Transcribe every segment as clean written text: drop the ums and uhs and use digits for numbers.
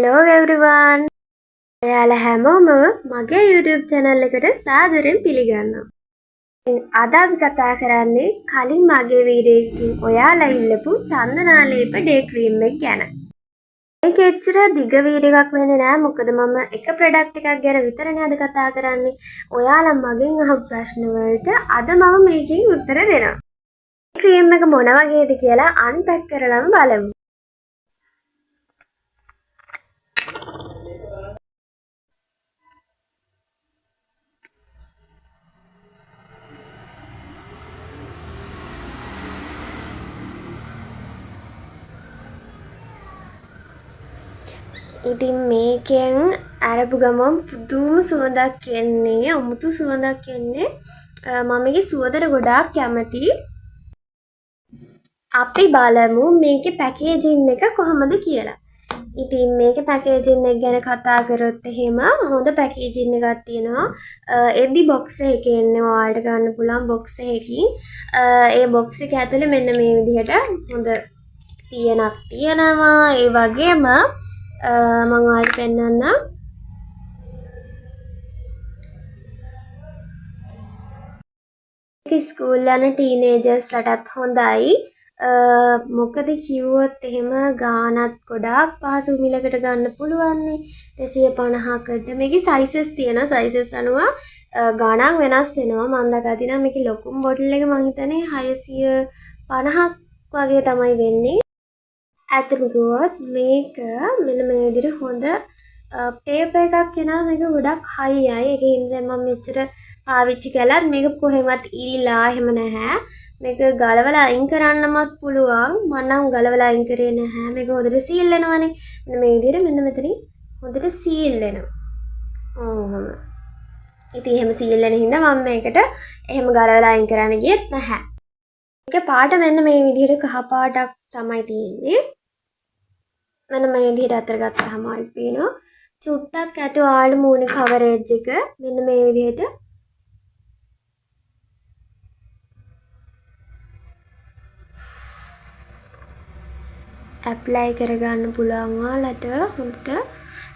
Hello everyone. ඔයාලා හැමෝම මගේ YouTube channel එකට සාදරයෙන් පිළිගන්නවා. අද අපි කතා කරන්නේ කලින් මගේ වීඩියෝ එකකින් ඔයාලා ඉල්ලපු චන්දනාලේප ඩේ ක්‍රීම් එක ගැන. මේක එච්චර දිග වීඩියෝ එකක් වෙන්නේ නෑ මොකද මම එක ප්‍රොඩක්ට් එකක් ගැන විතරනේ අද කතා කරන්නේ. ඔයාලා මගෙන් අහපු ප්‍රශ්න වලට අද මම මේකෙන් උත්තර දෙනවා. ක්‍රීම් එක මොන වගේද කියලා අන්පැක් කරලාම බලමු. ඉතින් මේකෙන් අරපු ගමන් පුදුම සුවඳක් එන්නේ අමුතු සුවඳක් එන්නේ මම මේකේ සුවඳට ගොඩාක් කැමතියි. අපි බලමු මේකේ පැකේජින් එක කොහොමද කියලා. ඉතින් මේකේ පැකේජින් එක ගැන කතා කරොත් එහෙම හොඳ පැකේජින් එකක් තියෙනවා. එද්දි බොක්ස් එකේ එන්නේ ඔයාලට ගන්න පුළුවන් බොක්ස් එකකින්. ඒ බොක්ස් එක ඇතුලේ මෙන්න මේ විදිහට හොඳ පියනක් තියෙනවා. ඒ වගේම මම ඔයාලට පෙන්නන්නම්. මේක ස්කූල් යන ටීනේජර්ස්ලටත් හොඳයි. මොකද කිව්වොත් එහෙම ගානත් ගොඩාක් පහසු මිලකට ගන්න පුළුවන් නේ. 250කට මේකේ සයිසස් තියෙනවා. සයිසස් අනුව ගාණක් වෙනස් වෙනවා. මම දැකලා තිනවා මේකේ ලොකුම බොටල් එක මං හිතන්නේ 650ක් වගේ තමයි වෙන්නේ. ඇත්තම කිව්වොත් මේක මෙන්න මේ විදිහට හොඳ පේපර් එකක් එනවා. මේක ගොඩක් හයියි. ඒකින් දැන් මම මෙච්චර පාවිච්චි කළත් මේක කොහෙවත් ඉරිලා එහෙම නැහැ. මේක ගලවලා අයින් කරන්නමත් පුළුවන්. මම නම් ගලවලා අයින් කරේ නැහැ. මේක හොඳට සීල් වෙනවනේ. මෙන්න මේ විදිහට මෙන්න මෙතනින් හොඳට සීල් වෙනවා. ඔහොම. ඉතින් එහෙම සීල් වෙන හින්දා මම මේකට එහෙම ගලවලා අයින් කරන්න ගියෙත් නැහැ. මේක පාට මෙන්න මේ විදිහට කහ පාටක් තමයි තියෙන්නේ. මෙන්න මේ විදිහට අතර ගත්තාම ආල් පේනවා. චුට්ටක් ඇති ඔයාලට මූණේ කවරේජ් එක මෙන්න මේ විදිහට ඇප්ලයි කරගන්න පුළුවන් ඔයාලට හොඳට.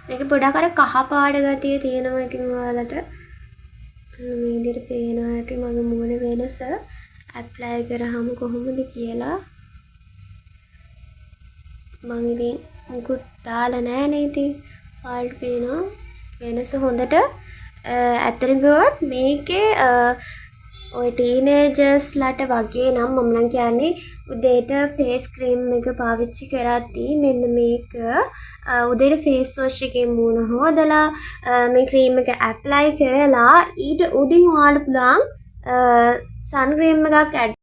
මේක පොඩක් අර කහ පාට ගතිය තියෙනවා. ඉතින් ඔයාලට මේ විදිහට පේනවා ඇති මගේ මූණේ වෙනස. ඇප්ලයි කරාම කොහොමද කියලා මම ඉතින් මුකුත් දාලා නැහැ නේ. ඉතින් ඔයාලට පේනවා වෙනස හොඳට. ඇත්තටම කිව්වොත් මේකේ ඔය ටීනේජර්ස්ලට වගේ නම් මම නම් කියන්නේ උදේට ෆේස් ක්‍රීම් එක පාවිච්චි කරද්දී මෙන්න මේක උදේට ෆේස් වොෂ් එකෙන් මූණ හොදලා මේ ක්‍රීම් එක ඇප්ලයි කරලා ඊට උඩින් ඔයාලට පුළුවන් සන් ක්‍රීම් එකක් ඇඩ්.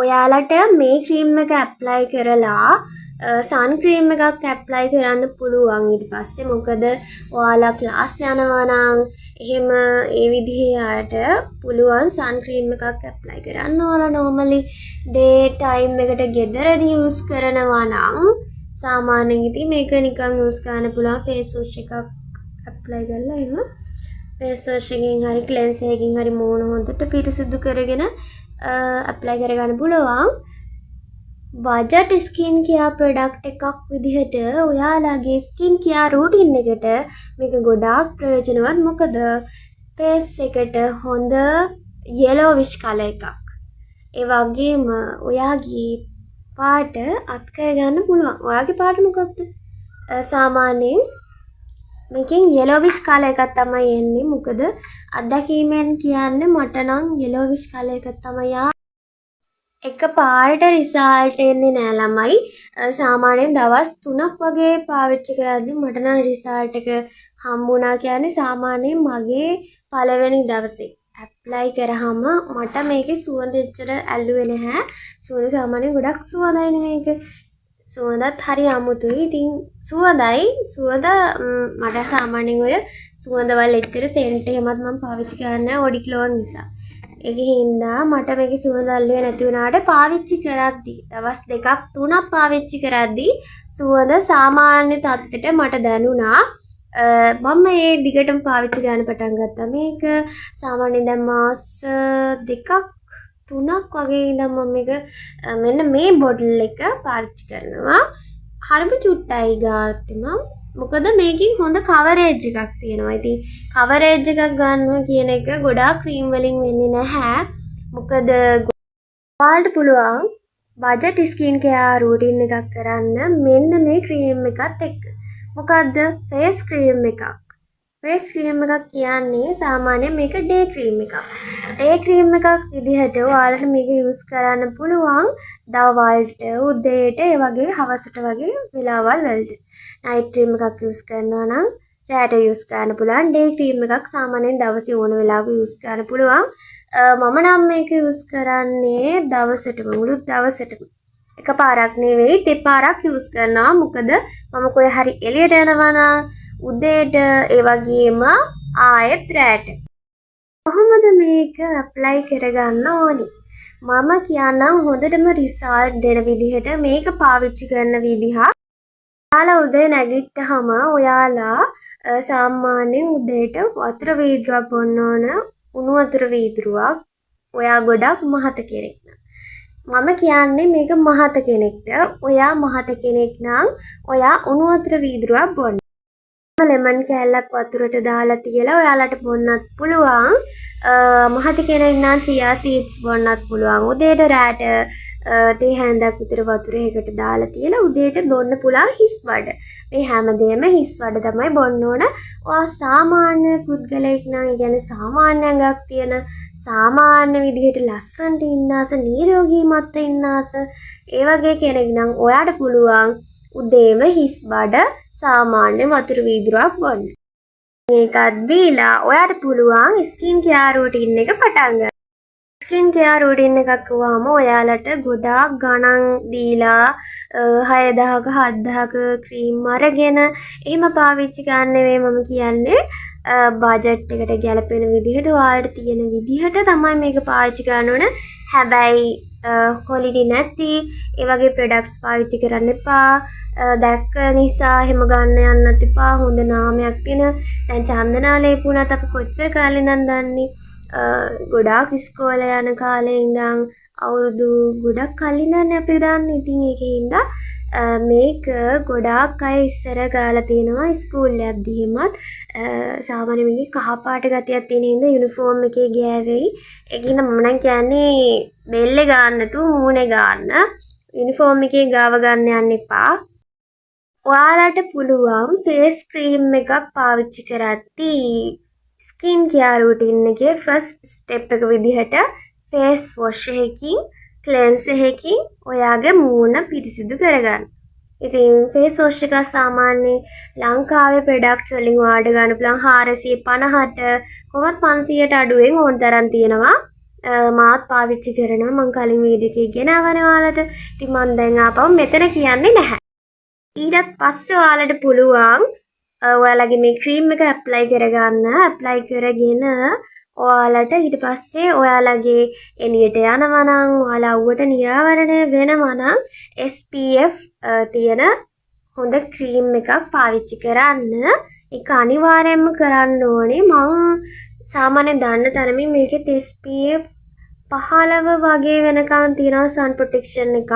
ඔයාලට මේ ක්‍රීම් එක ඇප්ලයි කරලා සන් ක්‍රීම් එකක් ඇප්ලයි කරන්න පුළුවන් ඊට පස්සේ. මොකද ඔයාලා ක්ලාස් යනවා නම් එහෙම ඒ විදිහේ යාට පුළුවන් සන් ක්‍රීම් එකක් ඇප්ලයි කරන්න. ඔයාලා normally day time එකට ගෙදරදී යූස් කරනවා නම් සාමාන්‍යයෙන් ඉතින් මේක නිකන් යූස් කරන්න පුළුවන් ෆේස් වොෂ් එකක් ඇප්ලයි කරලා එහෙම ෆේස් වොෂ් එකකින් හරි ක්ලෙන්සර් එකකින් හරි මූණ හොඳට පිරිසිදු කරගෙන ඇප්ලයි කරගන්න පුළුවන්. බජට් ස්කින් කියා ප්‍රොඩක්ට් එකක් විදිහට ඔයාලගේ ස්කින් කියා රූටින් එකට මේක ගොඩාක් ප්‍රයෝජනවත්. මොකද ෆේස් එකට හොඳ yellowish කලර් එකක්. ඒ වගේම ඔයාගේ පාට අත් කරගන්න පුළුවන්. ඔයාගේ පාට මොකක්ද? සාමාන්‍යයෙන් මේකෙන් yellowish කලර් එකක් තමයි එන්නේ. මොකද අත්දැකීමෙන් කියන්නේ මට නම් yellowish කලර් එකක් තමයි එක පාරට රිසල්ට් එන්නේ නෑ ළමයි. සාමාන්‍යයෙන් දවස් 3ක් වගේ පාවිච්චි කරද්දී මට නම් රිසල්ට් එක හම්බුණා. කියන්නේ සාමාන්‍යයෙන් මගේ පළවෙනි දවසේ ඇප්ලයි කරාම මට මේකේ සුවඳ එච්චර ඇල්ලුවේ නැහැ. සුවඳ සාමාන්‍යයෙන් ගොඩක් සුවඳයිනේ මේක. සුවඳත් හරි අමුතුයි. ඉතින් සුවඳයි. සුවඳ මට සාමාන්‍යයෙන් ඔය සුවඳවල එච්චර සෙන්ට් එහෙමත් මම පාවිච්චි කරන්නේ නැහැ ඔඩික්ලෝන් නිසා. ඒකේ හින්දා මට මේකේ සුවඳ අල්ලුවේ නැති වුණාට පාවිච්චි කරද්දී දවස් 2ක් 3ක් පාවිච්චි කරද්දී සුවඳ සාමාන්‍ය තත්ත්වයට මට දැනුණා. මම මේ දිගටම පාවිච්චි කරන්න පටන් ගත්තා. මේක සාමාන්‍යයෙන් දැන් මාස 2ක් 3ක් වගේ ඉඳන් මම මේක මෙන්න මේ බොටල් එක පාවිච්චි කරනවා. හරිම චුට්ටයි ගාත්තේ මම. මොකද මේකෙන් හොඳ කවරේජ් එකක් තියෙනවා. ඉතින් කවරේජ් එකක් ගන්නවා කියන එක ගොඩාක් ක්‍රීම් වලින් වෙන්නේ නැහැ. මොකද ඔයාලට පුළුවන් බජට් ස්කින් කෙයාර් රූටින් එකක් කරන්න මෙන්න මේ ක්‍රීම් එකත් එක්ක. මොකද්ද? ෆේස් ක්‍රීම් එකක්. ෆේස් ක්‍රීම් එකක් කියන්නේ සාමාන්‍යයෙන් මේක ඩේ ක්‍රීම් එකක්. ඩේ ක්‍රීම් එකක් විදිහට ඔයාලට මේක යූස් කරන්න පුළුවන් දවල්ට, උදේට, ඒ වගේ හවසට වගේ වෙලාවල් වලට. නයිට් ක්‍රීම් එකක් යූස් කරනවා නම් රෑට යූස් කරන්න පුළුවන්. ඩේ ක්‍රීම් එකක් සාමාන්‍යයෙන් දවසේ ඕන වෙලාවක යූස් කරන්න පුළුවන්. මම නම් මේක යූස් කරන්නේ දවසටම, මුළු දවසටම. එකපාරක් නෙවෙයි දෙපාරක් යූස් කරනවා. මොකද මම කොහේ හරි එළියට යනවා නම් උදේට ඒ වගේම ආයෙත් රෑට. කොහොමද මේක ඇප්ලයි කරගන්න ඕනි? මම කියන්නම් හොඳටම රිසල්ට් දෙන විදිහට මේක පාවිච්චි කරන විදිහ. ඔයාලා උදේ නැගිට්ටහම ඔයාලා සාමාන්‍යයෙන් උදේට වතුර වීදුරුවක් බොන්න ඕන. උණු වතුර වීදුරුවක්. ඔයා ගොඩක් මහත කෙනෙක් නම්. මම කියන්නේ මේක මහත කෙනෙක්ට. ඔයා මහත කෙනෙක් නම් ඔයා උණු වතුර වීදුරුවක් බොන්න. ලෙමන් කෑල්ලක් වතුරට දාලා තියලා ඔයාලට බොන්නත් පුළුවන්. මහත කෙනෙක් නම් චියා සීඩ්ස් බොන්නත් පුළුවන්. උදේට රෑට තේ හැන්දක් විතර වතුරේකට දාලා තියලා උදේට බොන්න පුළුවන් හිස් වඩ. මේ හැමදේම හිස් වඩ තමයි බොන්න ඕන. ඔයා සාමාන්‍ය පුද්ගලයෙක් නම්, ඒ කියන්නේ සාමාන්‍ය අඟක් තියෙන, සාමාන්‍ය විදිහට ලස්සනට ඉන්න ආස, නිරෝගී මත ඉන්න ආස, ඒ වගේ කෙනෙක් නම් ඔයාට පුළුවන් උදේම හිස් බඩ සාමාන්‍ය වතුර වීදුරුවක් බොන්න. මේකත් දීලා ඔයාට පුළුවන් ස්කින් කෙයාර් රූටින් එක පටන් ගන්න. ස්කින් කෙයාර් රූටින් එකක් වුවම ඔයාලට ගොඩාක් ගණන් දීලා 6000ක 7000ක ක්‍රීම් අරගෙන එහෙම පාවිච්චි කරන්න නෙවෙයි මම කියන්නේ. බජට් එකට ගැලපෙන විදිහට ඔයාලට තියෙන විදිහට තමයි මේක පාවිච්චි කරන්න ඕන. හැබැයි ක්වොලිටි නැති ඒ වගේ ප්‍රොඩක්ට්ස් පාවිච්චි කරන්න එපා. දැක්ක නිසා එහෙම ගන්න යන්නත් එපා. හොඳ නාමයක් තියෙන දැන් චන්දනා ලේපුණත් අපි කොච්චර කාලේ ඉඳන් දන්නේ. ගොඩාක් ඉස්කෝලේ යන කාලේ ඉඳන් අවුරුදු ගොඩක් කලින් ඉඳන් අපි දන්නේ. ඉතින් ඒකෙන්ද මේක ගොඩාක් අය ඉස්සර ගාලා තියෙනවා ස්කූල් යද්දි එහෙමත්. සාමාන්‍ය මේකේ කහ පාට ගතියක් තියෙන ඉඳ යුනිෆෝම් එකේ ගෑවෙයි. ඒකින්ද මම නම් කියන්නේ බෙල්ලේ ගන්න නැතුව මූණේ ගන්න. යුනිෆෝම් එකේ ගාව ගන්න යන්න එපා. ඔයාලට පුළුවන් ෆේස් ක්‍රීම් එකක් පාවිච්චි කරද්දී ස්කින් කෙයාර් රූටින් එකේ ෆස්ට් ස්ටෙප් එක විදිහට ෆේස් වොෂ් එකකින් ක්ලෙන්ස් එකකින් ඔයාගේ මූණ පිරිසිදු කරගන්න. ඉතින් ෆේස් වොෂ් එක සාමාන්‍ය ලංකාවේ ප්‍රොඩක්ට්ස් වලින් ආඩර් ගන්න පුළුවන් 450ට කොහොමත් 500ට අඩුවෙන් ඕන තරම් තියෙනවා. මාත් පාවිච්චි කරනවා. මම කලින් වීඩියෝ එකේ ගෙනාවනේ ඔයාලට. ඉතින් මම දැන් ආපහු මෙතන කියන්නේ නැහැ. ඊට පස්සේ ඔයාලට පුළුවන් ඔයාලගේ මේ ක්‍රීම් එක ඇප්ලයි කරගන්න. ඇප්ලයි කරගෙන ඔයාලට ඊට පස්සේ ඔයාලගේ එළියට යනවා නම් ඔයාලා අවුවට නිරාවරණය වෙනවා නම් SPF තියෙන හොඳ ක්‍රීම් එකක් පාවිච්චි කරන්න. ඒක අනිවාර්යයෙන්ම කරන්න ඕනේ. මම සාමාන්‍යයෙන් දන්න තරමින් මේකෙත් SPF 15 වගේ වෙනකන් තියෙනවා සන් ප්‍රොටෙක්ෂන් එකක්.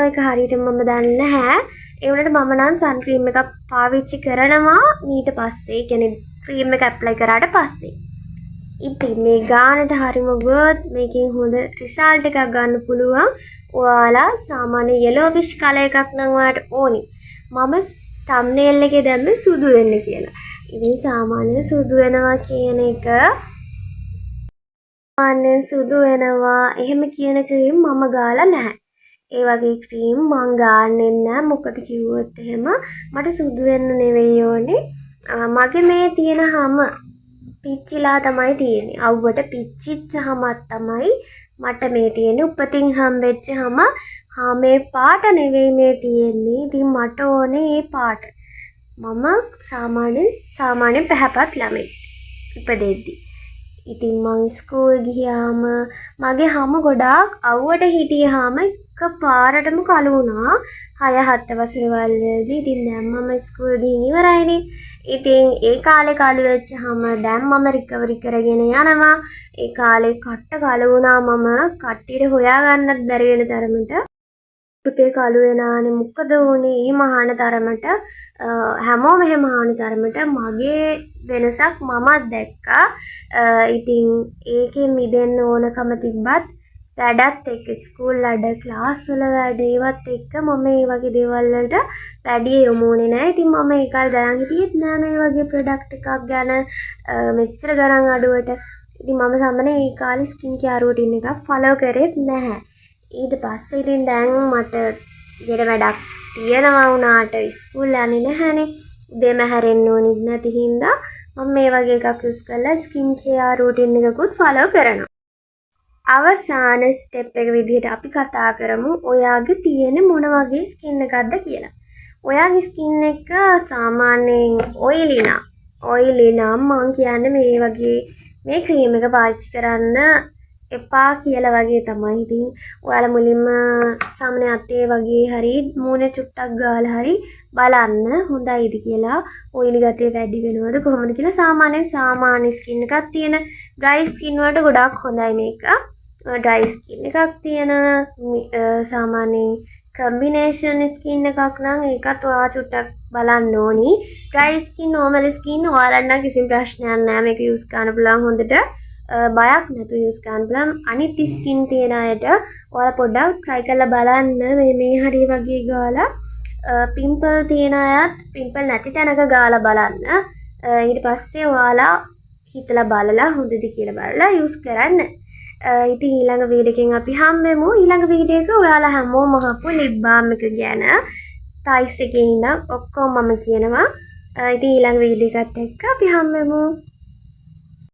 ඒක හරියට මම දන්නේ නැහැ. ඒ වුණාට මම නම් සන් ක්‍රීම් එකක් පාවිච්චි කරනවා ඊට පස්සේ. කියන්නේ ක්‍රීම් එක ඇප්ලයි කරාට පස්සේ. ඉතින් මේ ගානට හරිම වර්ත්. මේකෙන් හොඳ රිසල්ට් එකක් ගන්න පුළුවන්. ඔයාලා සාමාන්‍ය yellowish කලර් එකක් නම් ඔයාලට ඕනි. මම thumbnail එකේ දැම්මේ සුදු වෙන්න කියලා. ඉතින් සාමාන්‍ය සුදු වෙනවා කියන එක සුදු වෙනවා එහෙම කියන ක්‍රීම් මම ගාලා නැහැ. ඒ වගේ ක්‍රීම් මං ගාන්නේ නැහැ. මොකද කිව්වොත් එහෙම මට සුදු වෙන්න නෙවෙයි ඕනේ. මගේ මේ තියෙන හැම පිච්චිලා තමයි තියෙන්නේ. අවුවට පිච්චිච්ච හැමක් තමයි මට මේ තියෙන්නේ. උපතින් හම්බෙච්ච හැමේ පාට නෙවෙයි මේ තියෙන්නේ. ඉතින් මට ඕනේ මේ පාට. මම සාමාන්‍ය පැහැපත් ළමයි ඉපදෙද්දි. ඉතින් මං ස්කූල් ගියාම මගේ හැම ගොඩාක් අවුවට හිටියාම එකපාරටම කළු වුණා. 6-7 වසර වලදී. ඉතින් දැන් මම ස්කූල් ගිහින් ඉවරයිනේ. ඉතින් ඒ කාලේ කළු වෙච්චාම දැන් මම රිකවරි කරගෙන යනවා. ඒ කාලේ කට්ට කළු වුණා මම කට්ටියට හොයාගන්නත් බැරි වෙන තරමට. පුතේ කළු වෙනානේ මොකද වුනේ? එහෙම අහන තරමට හැමෝම එහෙම අහන තරමට මගේ වෙනසක් මමත් දැක්කා. ඉතින් ඒකෙන් මිදෙන්න ඕනකම තිබ්බත් වැඩත් එක්ක ස්කූල් වැඩ ක්ලාස් වල වැඩ ඒවත් එක්ක මම මේ වගේ දේවල් වලට වැඩි යොමු වුණේ නැහැ. ඉතින් මම ඒකල් දැනන් හිටියෙත් නෑ මේ වගේ ප්‍රොඩක්ට් එකක් ගැන මෙච්චර ගණන් අඩුවට. ඉතින් මම සම්මනේ ඒ කාලේ ස්කින් කෙයාර් රූටින් එකක් ෆලෝ කරෙත් නැහැ. ඊට පස්සේ ඉතින් දැන් මට වෙන වැඩක් තියෙනවා වුණාට ස්කූල් යන්නේ නැහැනේ. උදේම හැරෙන්න ඕනෙත් නැති හින්දා මම මේ වගේ එකක් යූස් කරලා ස්කින් කෙයාර් රූටින් එකකුත් ෆලෝ කරනවා. අවසාන ස්ටෙප් එක විදිහට අපි කතා කරමු ඔයාගේ තියෙන මොන වගේ ස්කින් එකක්ද කියලා. ඔයාගේ ස්කින් එක සාමාන්‍යයෙන් ඔයිලි නම් මම කියන්නේ මේ වගේ මේ ක්‍රීම් එක පාවිච්චි කරන්න එපා කියලා වගේ තමයි. ඉතින් ඔයාලා මුලින්ම සාමාන්‍ය අතේ වගේ හරි මූණේ චුට්ටක් ගාලා හරි බලන්න හොඳයිද කියලා. ඔයිලි ගතිය වැඩි වෙනවද කොහොමද කියලා. සාමාන්‍ය ස්කින් එකක් තියෙන ඩ්‍රයි ස්කින් වලට ගොඩක් හොඳයි මේක. ඩ්‍රයි ස්කින් එකක් තියෙන සාමාන්‍ය කම්බිනේෂන් ස්කින් එකක් නම් ඒකත් ඔයා චුට්ටක් බලන්න ඕනි. ඩ්‍රයි ස්කින් නෝමල් ස්කින් ඔයාලට නම් කිසිම ප්‍රශ්නයක් නැහැ. මේක යූස් කරන්න පුළුවන් හොඳට. බයක් නැතුව යූස් කරන්න පුළුවන්. අනිත් ස්කින් තියෙන අයට ඔයාලා පොඩ්ඩක් try කරලා බලන්න මේ හරි වගේ ගාලා පිම්පල් තියෙන අයත් පිම්පල් නැති තැනක ගාලා බලන්න. ඊට පස්සේ ඔයාලා හිතලා බලලා හොඳද කියලා බලලා යූස් කරන්න. ඉතින් ඊළඟ වීඩියෝ එකෙන් අපි හම්බෙමු. ඊළඟ වීඩියෝ එක ඔයාලා හැමෝම අහපු lip balm එක ගැන. price එකේ ඉඳන් ඔක්කොම මම කියනවා. ඉතින් ඊළඟ වීඩියෝ එකත් එක්ක අපි හම්බෙමු.